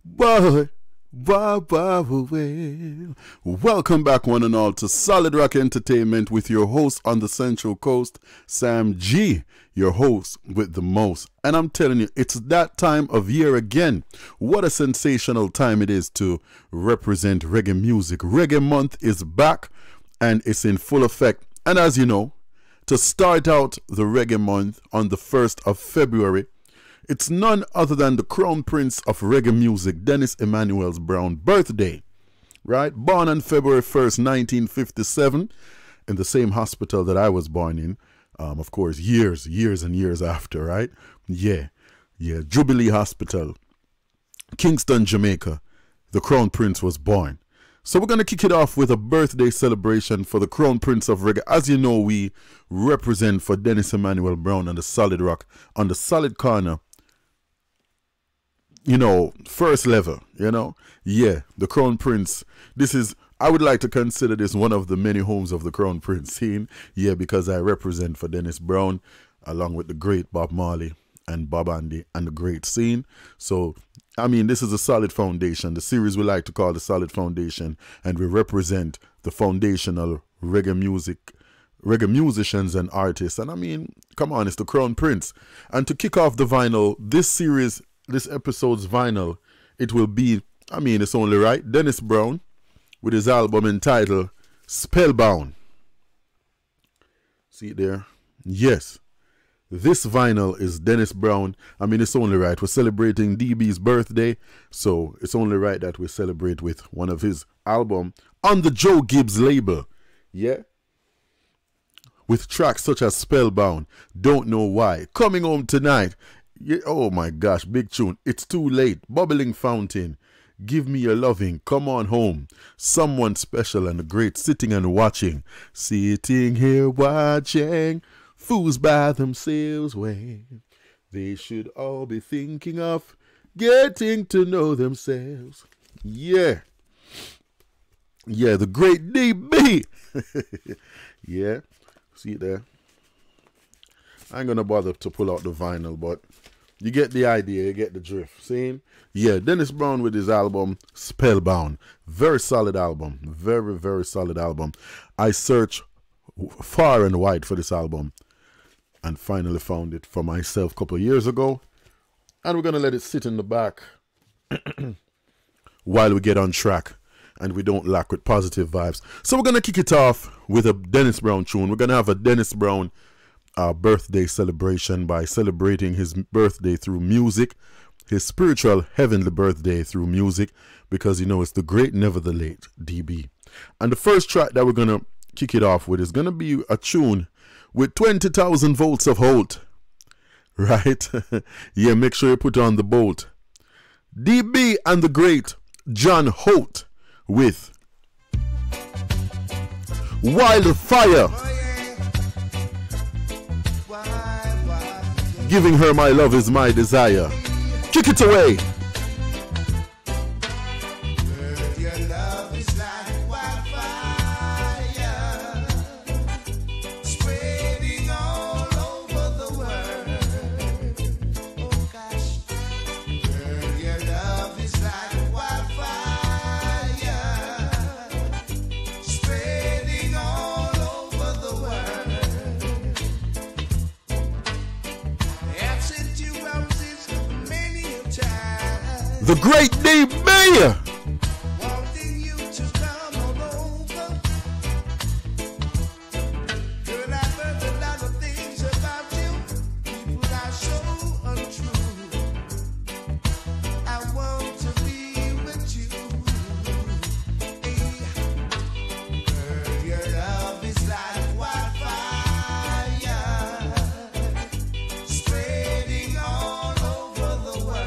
Boy, boy, boy, boy. Welcome back, one and all, to Solid Rock Entertainment with your host on the Central Coast, Sam G, your host with the most. And I'm telling you, it's that time of year again. What a sensational time it is to represent reggae music. Reggae month is back and it's in full effect. And as you know, to start out the reggae month on the 1st of February, it's none other than the Crown Prince of reggae music, Dennis Emmanuel's Brown birthday, right? Born on February 1st, 1957, in the same hospital that I was born in. Of course, years and years after, right? Yeah. Jubilee Hospital, Kingston, Jamaica. The Crown Prince was born. So we're going to kick it off with a birthday celebration for the Crown Prince of Reggae. As you know, we represent for Dennis Emmanuel Brown on the Solid Rock, on the Solid Corner, first level, Yeah, the Crown Prince. I would like to consider this one of the many homes of the Crown Prince scene. Yeah, because I represent for Dennis Brown, along with the great Bob Marley and Bob Andy and the great scene. So, this is a solid foundation. The series we like to call the Solid Foundation, and we represent the foundational reggae musicians and artists. And come on, it's the Crown Prince. And to kick off the vinyl, this episode's vinyl, it will be, it's only right, Dennis Brown with his album entitled Spellbound. See it there? Yes. This vinyl is Dennis Brown. It's only right. We're celebrating DB's birthday, so it's only right that we celebrate with one of his album on the Joe Gibbs label. Yeah? With tracks such as Spellbound, Don't Know Why, Coming Home Tonight. Yeah, oh my gosh, big tune. It's Too Late, Bubbling Fountain, Give Me Your Loving, Come On Home, Someone Special, and the great Sitting and Watching. Sitting here watching, fools by themselves when they should all be thinking of getting to know themselves. Yeah. Yeah, the great DB. Yeah, see it there. I ain't gonna bother to pull out the vinyl, but you get the idea, you get the drift. See? Yeah, Dennis Brown with his album Spellbound. Very solid album. Very, very solid album. I searched far and wide for this album and finally found it for myself a couple of years ago. And we're gonna let it sit in the back while we get on track and we don't lack with positive vibes. So we're gonna kick it off with a Dennis Brown tune. We're gonna have a Dennis Brown birthday celebration by celebrating his birthday through music, his spiritual heavenly birthday through music, because it's the great never the late DB. And the first track that we're gonna kick it off with is gonna be a tune with 20,000 volts of Holt, right? Yeah, make sure you put on the bolt. DB and the great John Holt with Wildfire. Giving her my love is my desire. Kick it away. Your love is like wildfire, spreading all over the world. Oh gosh, girl, your love is like wildfire, spreading all over the world. I've sent you roses many a time. The great DB. Wanting you to come on over. Girl, I've heard a lot of things about you. People are so untrue. I want to be with you. Hey. Girl, your love is like wildfire, spreading all over the world.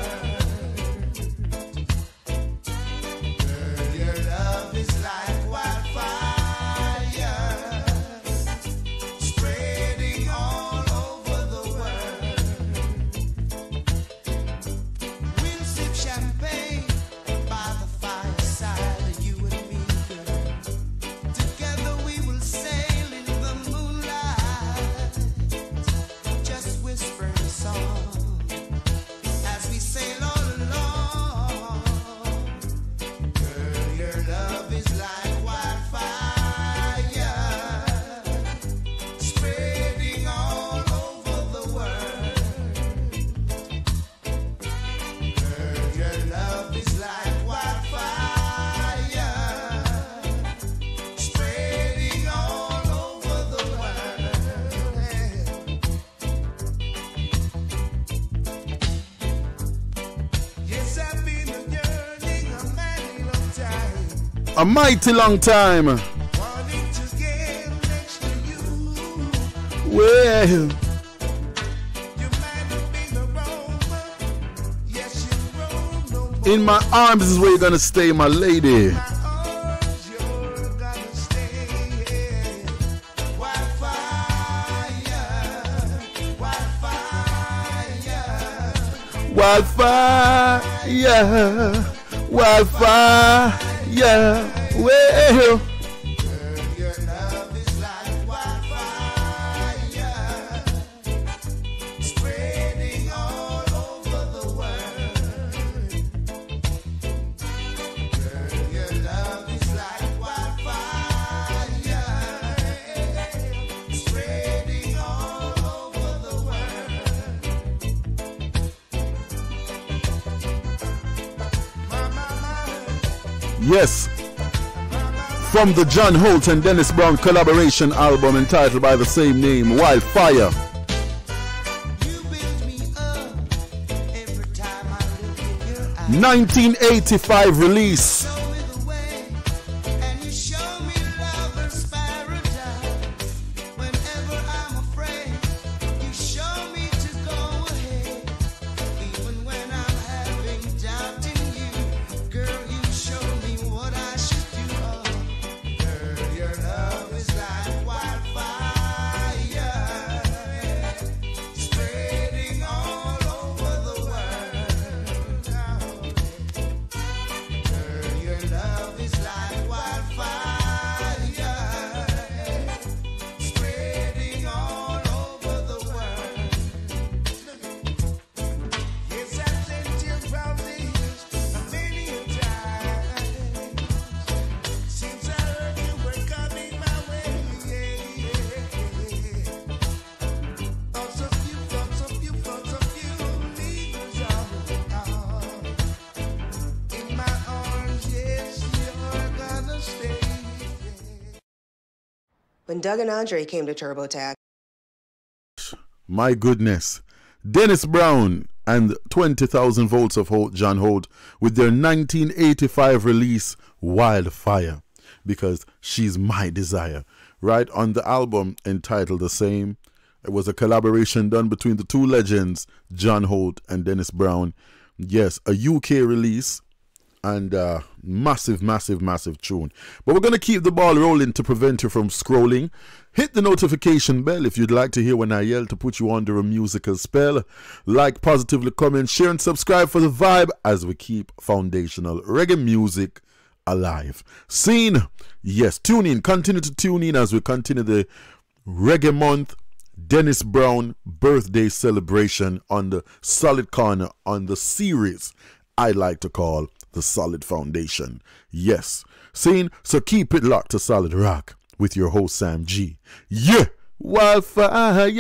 a mighty long time. Wanting to get next to you. Well, You might have been a rover. Yes, you roam no more. in my arms is where you're gonna stay, my lady. My arms, you're gonna stay. Wildfire, wildfire. Wildfire, wildfire, well. Your love is like wildfire, spreading all over the world. Girl, your love is like wildfire, spreading all over the world. Yes, from the John Holt and Dennis Brown collaboration album entitled by the same name, Wildfire. You build me up every time I look in your eyes. 1985 release. Show me the way, and you show me lover's paradise. Whenever I'm afraid, you show me to go ahead. Even when I'm having doubt in you, girl, you show me what I should do. Oh, girl, your love is like wildfire, spreading all over the world. Girl, your love is like wildfire, spreading all over the world. Yes, I sent you roses a many a time since I heard you were coming my way. Thoughts of you, thoughts of you, thoughts of you, lingers on in my arms. Yes, you're gonna stay. When Doug and Andre came to TurboTax, My goodness. Dennis Brown and 20,000 Volts of Holt, John Holt, with their 1985 release, Wildfire, because she's my desire. Right on the album entitled the same. It was a collaboration done between the two legends, John Holt and Dennis Brown. Yes, a UK release. And massive, massive, massive tune. But we're going to keep the ball rolling to prevent you from scrolling. Hit the notification bell if you'd like to hear when I yell to put you under a musical spell. Like, positively comment, share and subscribe for the vibe as we keep foundational reggae music alive. Scene, yes, tune in. Continue to tune in as we continue the Reggae Month Dennis Brown birthday celebration on the Solid Corner on the series I like to call the Solid Foundation. Yes. Scene, so keep it locked to Solid Rock with your host Sam G. Yeah. Wildfire.